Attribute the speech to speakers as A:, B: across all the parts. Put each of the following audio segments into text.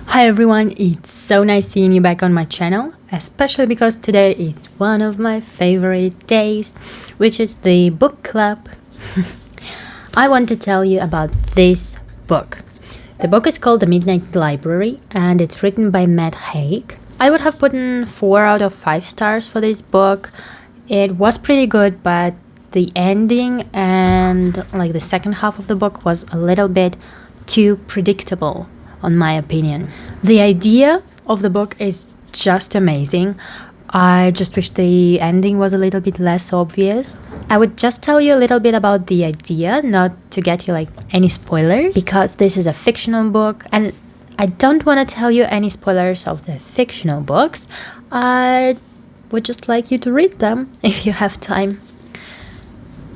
A: Hi everyone, it's so nice seeing you back on my channel, especially because today is one of my favorite days, which is the book club. I want to tell you about this book. The book is called The Midnight Library and it's written by Matt Haig. I would have put in 4 out of 5 stars for this book. It was pretty good, but the ending and the second half of the book was a little bit too predictable, on my opinion. The idea of the book is just amazing. I just wish the ending was a little bit less obvious. I would just tell you a little bit about the idea, not to get you any spoilers, because this is a fictional book and I don't want to tell you any spoilers of the fictional books. I would just like you to read them if you have time.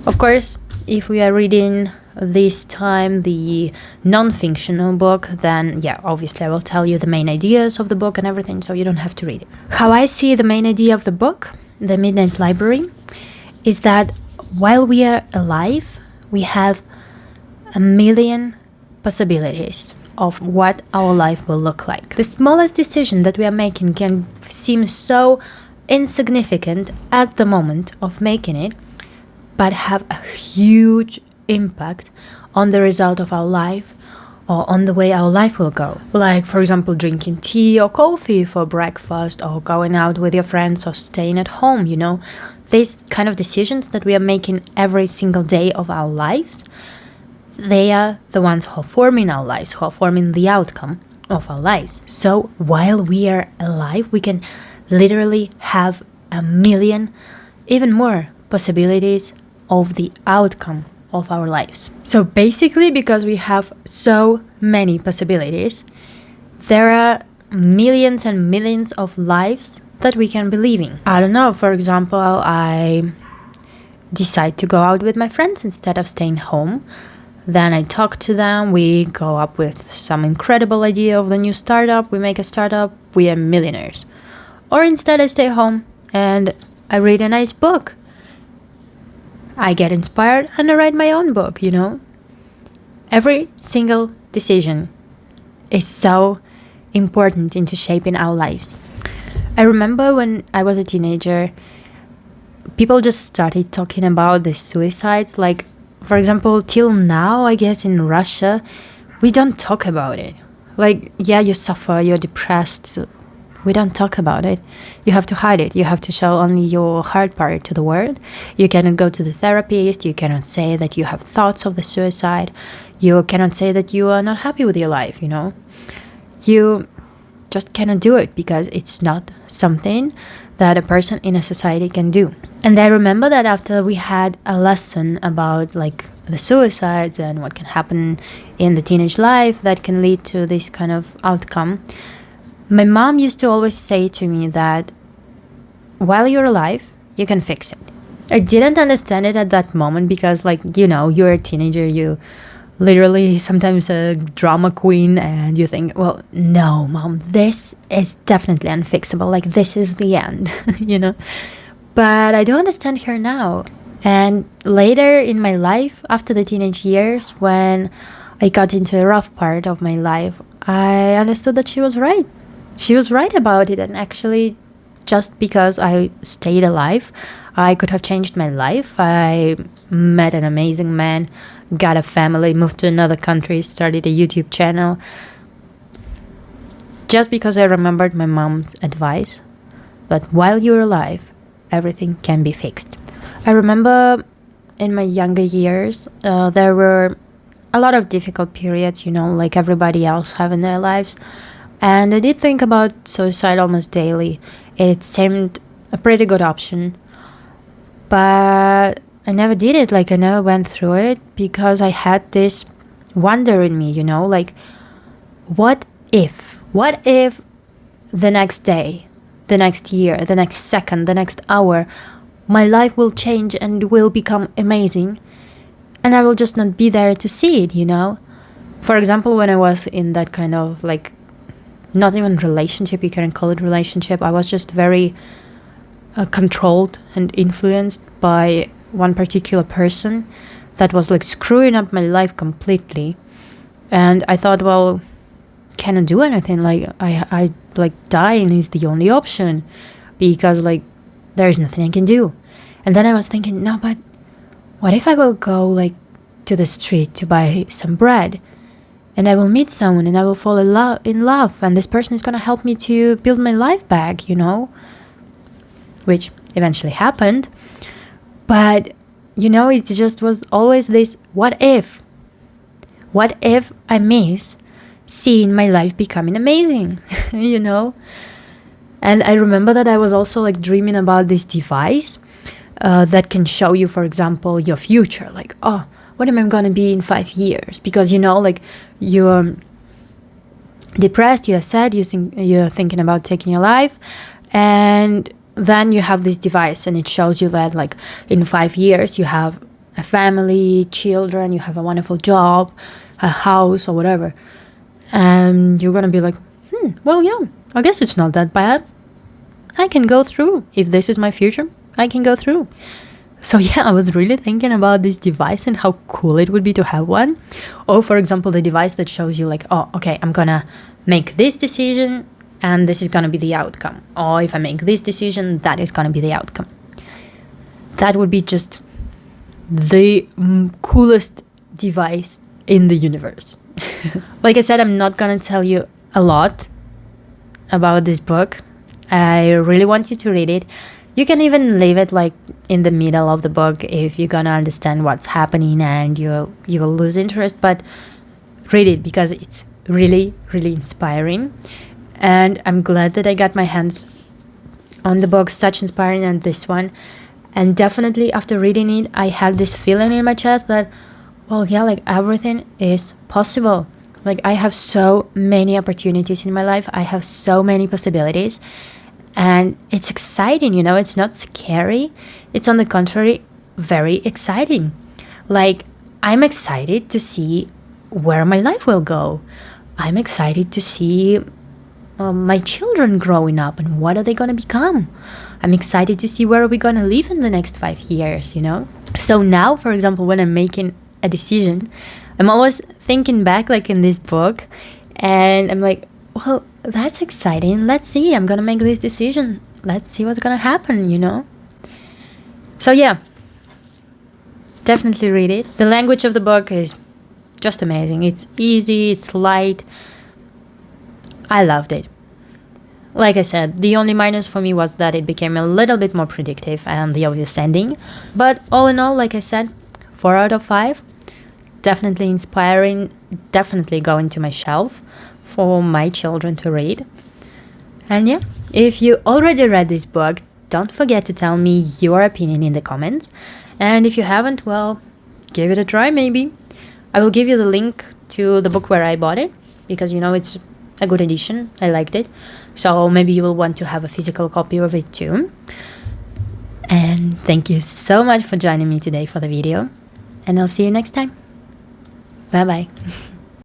A: Of course, if we are reading this time the non-fictional book, then obviously I will tell you the main ideas of the book and everything, so you don't have to read it. How I see the main idea of the book, The Midnight Library, is that while we are alive, we have a million possibilities of what our life will look like. The smallest decision that we are making can seem so insignificant at the moment of making it, but have a huge impact on the result of our life or on the way our life will go. Like, for example, drinking tea or coffee for breakfast or going out with your friends or staying at home, These kind of decisions that we are making every single day of our lives, they are the ones who are forming our lives, who are forming the outcome of our lives. So while we are alive, we can literally have a million, even more possibilities of the outcome of our lives. So basically, because we have so many possibilities, there are millions and millions of lives that we can be living. I don't know, for example, I decide to go out with my friends instead of staying home. Then I talk to them, we go up with some incredible idea of the new startup, we make a startup, we are millionaires. Or instead I stay home and I read a nice book. I get inspired and I write my own book, Every single decision is so important into shaping our lives. I remember when I was a teenager, people just started talking about the suicides. For example, till now, I guess in Russia, we don't talk about it. You suffer, you're depressed. We don't talk about it. You have to hide it. You have to show only your hard part to the world. You cannot go to the therapist. You cannot say that you have thoughts of the suicide. You cannot say that you are not happy with your life, You just cannot do it because it's not something that a person in a society can do. And I remember that after we had a lesson about the suicides and what can happen in the teenage life that can lead to this kind of outcome, my mom used to always say to me that while you're alive, you can fix it. I didn't understand it at that moment because, you're a teenager, you literally sometimes a drama queen, and you think, well, no, mom, this is definitely unfixable. This is the end, But I do understand her now. And later in my life, after the teenage years, when I got into a rough part of my life, I understood that she was right. She was right about it, and actually, just because I stayed alive, I could have changed my life. I met an amazing man, got a family, moved to another country, started a YouTube channel. Just because I remembered my mom's advice that while you're alive, everything can be fixed. I remember in my younger years, there were a lot of difficult periods, like everybody else have in their lives. And I did think about suicide almost daily. It seemed a pretty good option. But I never did it. I never went through it because I had this wonder in me, what if? What if the next day, the next year, the next second, the next hour, my life will change and will become amazing and I will just not be there to see it, For example, when I was in that kind of not even relationship, you can call it relationship. I was just very controlled and influenced by one particular person that was screwing up my life completely. And I thought, well, cannot do anything. Like I like dying is the only option, because like there is nothing I can do. And then I was thinking, no, but what if I will go like to the street to buy some bread, and I will meet someone and I will fall in love, and this person is going to help me to build my life back, you know, which eventually happened. But, you know, it just was always this, what if I miss seeing my life becoming amazing, you know? And I remember that I was also like dreaming about this device that can show you, for example, your future. Like, oh, what am I going to be in 5 years? Because, you know, like you're depressed, you're sad, you're thinking about taking your life. And then you have this device and it shows you that like in 5 years you have a family, children, you have a wonderful job, a house or whatever. And you're going to be like, well, yeah, I guess it's not that bad. I can go through. If this is my future, I can go through. So yeah, I was really thinking about this device and how cool it would be to have one. Or for example, the device that shows you like, oh, okay, I'm going to make this decision and this is going to be the outcome. Or if I make this decision, that is going to be the outcome. That would be just the coolest device in the universe. Like I said, I'm not going to tell you a lot about this book. I really want you to read it. You can even leave it like in the middle of the book if you're going to understand what's happening and you will lose interest. But read it because it's really, really inspiring. And I'm glad that I got my hands on the book, such inspiring, and this one. And definitely after reading it, I had this feeling in my chest that, well, yeah, like everything is possible. Like I have so many opportunities in my life. I have so many possibilities. And it's exciting, you know, it's not scary. It's on the contrary, very exciting. Like I'm excited to see where my life will go. I'm excited to see my children growing up and what are they going to become. I'm excited to see where are we going to live in the next 5 years, you know. So now, for example, when I'm making a decision, I'm always thinking back like in this book, and I'm like, well, that's exciting. Let's see, I'm going to make this decision. Let's see what's going to happen, you know. So yeah, definitely read it. The language of the book is just amazing. It's easy, it's light. I loved it. Like I said, the only minus for me was that it became a little bit more predictive and the obvious ending. But all in all, like I said, 4 out of 5. Definitely inspiring. Definitely going to my shelf for my children to read. And yeah, if you already read this book, don't forget to tell me your opinion in the comments. And if you haven't, well, give it a try maybe. I will give you the link to the book where I bought it, because, you know, it's a good edition. I liked it. So maybe you will want to have a physical copy of it too. And thank you so much for joining me today for the video. And I'll see you next time. Bye bye.